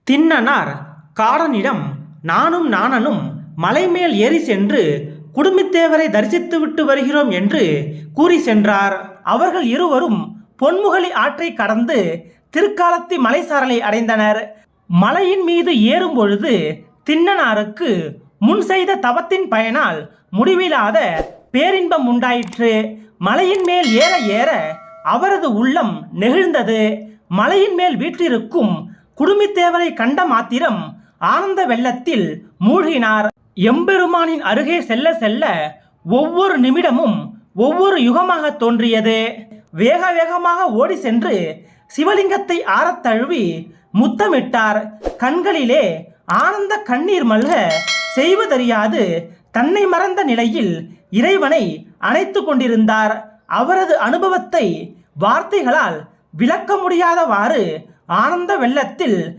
திண்ணனார் காடனிடம் நானும் நாணனும் மலைமேல் ஏறி சென்று குடுமித்தேவரை தரிசித்துவிட்டு வருகிறோம் என்று கூறி சென்றார். அவர்கள் இருவரும் பொன்முகலி ஆற்றை கடந்து திருக்காலத்தி மலைசாரலை அடைந்தனர். மலையின் மீது ஏறும் பொழுது திண்ணனாருக்கு முன் செய்த தவத்தின் பயனால் முடிவில்லாத பேரின்பம் உண்டாயிற்று. மலையின் மேல் ஏற ஏற அவரது உள்ளம் நெகிழ்ந்தது. மலையின் மேல் வீற்றிருக்கும் குடுமித்தேவரை கண்ட மாத்திரம் ஆனந்த வெள்ளத்தில் மூழ்கினார். எம்பெருமானின் அருகே செல்ல செல்ல ஒவ்வொரு நிமிடமும் ஒவ்வொரு யுகமாக தோன்றியது. வேக வேகமாக ஓடி சென்று சிவலிங்கத்தை ஆறத் தழுவி முத்தமிட்டார். கண்களிலே ஆனந்த கண்ணீர் மல்க செய்வதறியாது தன்னை மறந்த நிலையில் இறைவனை அணைத்து கொண்டிருந்தார். அவரது அனுபவத்தை வார்த்தைகளால் விளக்க முடியாதவாறு ஆனந்த வெள்ளத்தில்